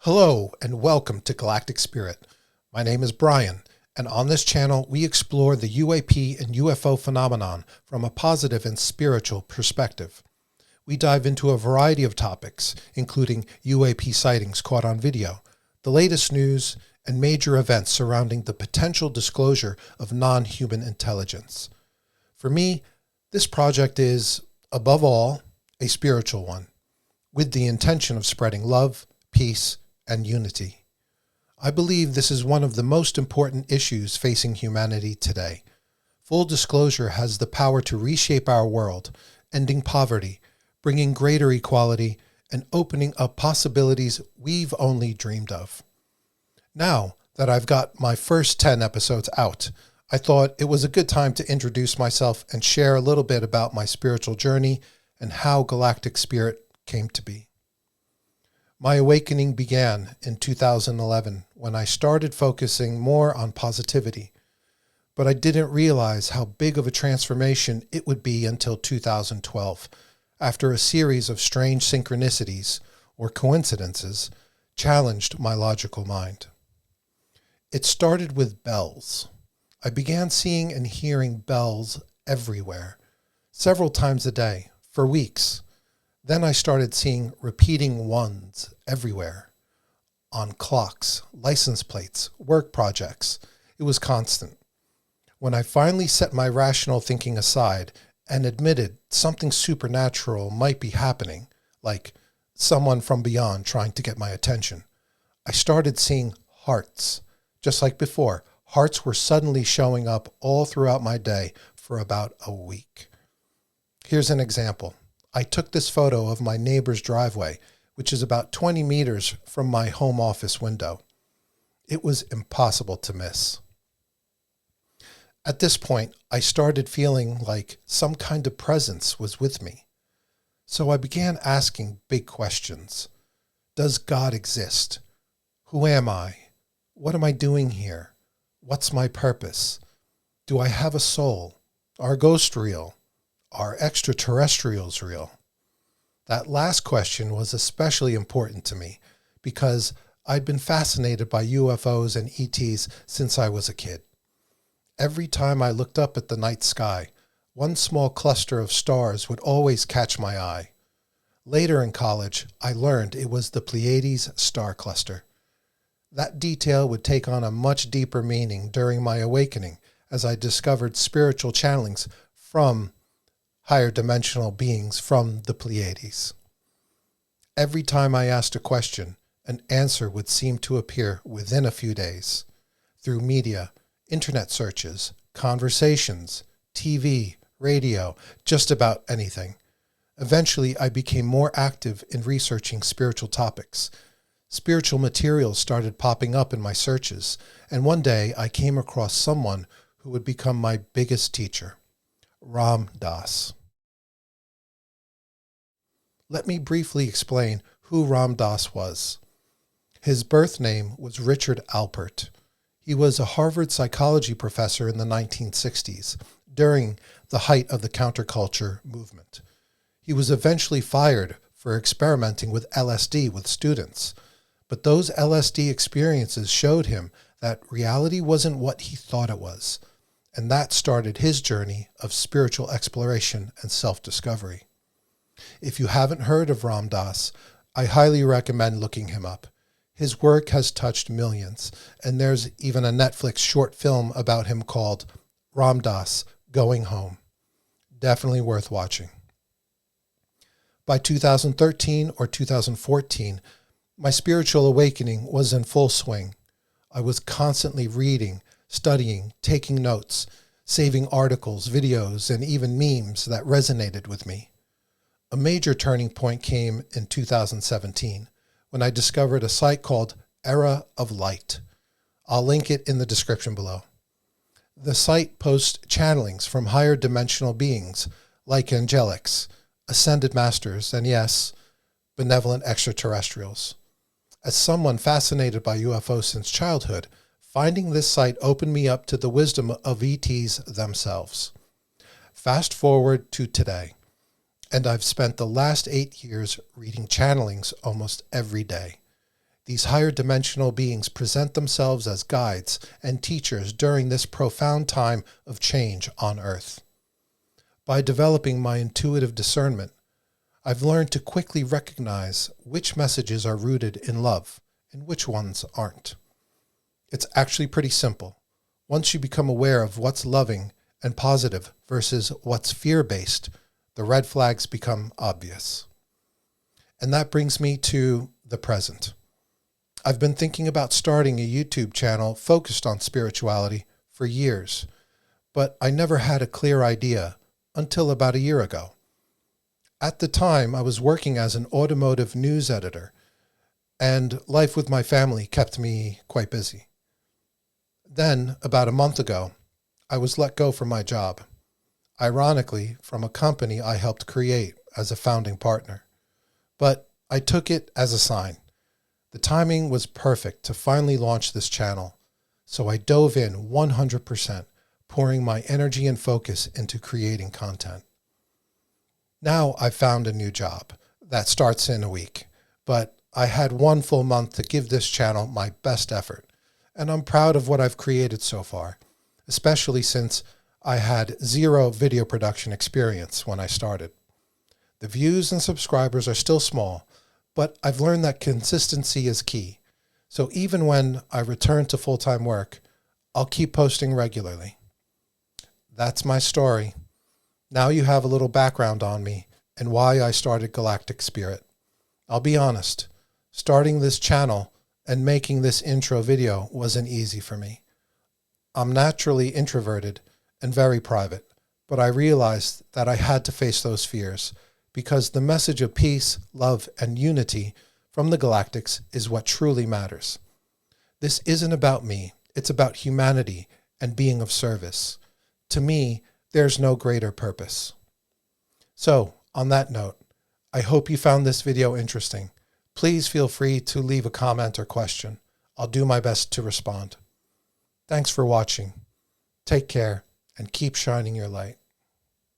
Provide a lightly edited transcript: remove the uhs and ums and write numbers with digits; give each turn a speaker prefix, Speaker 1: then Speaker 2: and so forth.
Speaker 1: Hello and welcome to Galactic Spirit. My name is Brian, and on this channel we explore the UAP and UFO phenomenon from a positive and spiritual perspective. We dive into a variety of topics, including UAP sightings caught on video, the latest news, and major events surrounding the potential disclosure of non-human intelligence. For me, this project is, above all, a spiritual one, with the intention of spreading love, peace, and unity. I believe this is one of the most important issues facing humanity today. Full disclosure has the power to reshape our world, ending poverty, bringing greater equality, and opening up possibilities we've only dreamed of. Now that I've got my first 10 episodes out, I thought it was a good time to introduce myself and share a little bit about my spiritual journey and how Galactic Spirit came to be. My awakening began in 2011 when I started focusing more on positivity, but I didn't realize how big of a transformation it would be until 2012, after a series of strange synchronicities or coincidences challenged my logical mind. It started with bells. I began seeing and hearing bells everywhere, several times a day, for weeks. Then I started seeing repeating ones everywhere, on clocks, license plates, work projects. It was constant. When I finally set my rational thinking aside and admitted something supernatural might be happening, like someone from beyond trying to get my attention, I started seeing hearts. Just like before, hearts were suddenly showing up all throughout my day for about a week. Here's an example. I took this photo of my neighbor's driveway, which is about 20 meters from my home office window. It was impossible to miss. At this point, I started feeling like some kind of presence was with me. So I began asking big questions. Does God exist? Who am I? What am I doing here? What's my purpose? Do I have a soul? Are ghosts real? Are extraterrestrials real? That last question was especially important to me because I'd been fascinated by UFOs and ETs since I was a kid. Every time I looked up at the night sky, one small cluster of stars would always catch my eye. Later in college, I learned it was the Pleiades star cluster. That detail would take on a much deeper meaning during my awakening as I discovered spiritual channelings from higher dimensional beings from the Pleiades. Every time I asked a question, an answer would seem to appear within a few days. Through media, internet searches, conversations, TV, radio, just about anything. Eventually, I became more active in researching spiritual topics. Spiritual materials started popping up in my searches, and one day I came across someone who would become my biggest teacher. Ram Dass. Let me briefly explain who Ram Dass was. His birth name was Richard Alpert. He was a Harvard psychology professor in the 1960s, during the height of the counterculture movement. He was eventually fired for experimenting with LSD with students, but those LSD experiences showed him that reality wasn't what he thought it was. And that started his journey of spiritual exploration and self-discovery. If you haven't heard of Ram Dass, I highly recommend looking him up. His work has touched millions, and there's even a Netflix short film about him called Ram Dass Going Home. Definitely worth watching. By 2013 or 2014, my spiritual awakening was in full swing. I was constantly reading, studying, taking notes, saving articles, videos, and even memes that resonated with me. A major turning point came in 2017 when I discovered a site called Era of Light. I'll link it in the description below. The site posts channelings from higher dimensional beings like angelics, ascended masters, and yes, benevolent extraterrestrials. As someone fascinated by UFOs since childhood, finding this site opened me up to the wisdom of ETs themselves. Fast forward to today, and I've spent the last 8 years reading channelings almost every day. These higher dimensional beings present themselves as guides and teachers during this profound time of change on Earth. By developing my intuitive discernment, I've learned to quickly recognize which messages are rooted in love and which ones aren't. It's actually pretty simple. Once you become aware of what's loving and positive versus what's fear-based, the red flags become obvious. And that brings me to the present. I've been thinking about starting a YouTube channel focused on spirituality for years, but I never had a clear idea until about a year ago. At the time, I was working as an automotive news editor, and life with my family kept me quite busy. Then, about a month ago, I was let go from my job, ironically from a company I helped create as a founding partner. But I took it as a sign. The timing was perfect to finally launch this channel, so I dove in 100%, pouring my energy and focus into creating content. Now I've found a new job that starts in a week, but I had 1 full month to give this channel my best effort, and I'm proud of what I've created so far, especially since I had 0 video production experience when I started. The views and subscribers are still small, but I've learned that consistency is key. So even when I return to full-time work, I'll keep posting regularly. That's my story. Now you have a little background on me and why I started Galactic Spirit. I'll be honest, starting this channel and making this intro video wasn't easy for me. I'm naturally introverted and very private, but I realized that I had to face those fears because the message of peace, love, and unity from the Galactics is what truly matters. This isn't about me. It's about humanity and being of service. To me, there's no greater purpose. So, on that note, I hope you found this video interesting. Please feel free to leave a comment or question. I'll do my best to respond. Thanks for watching. Take care and keep shining your light.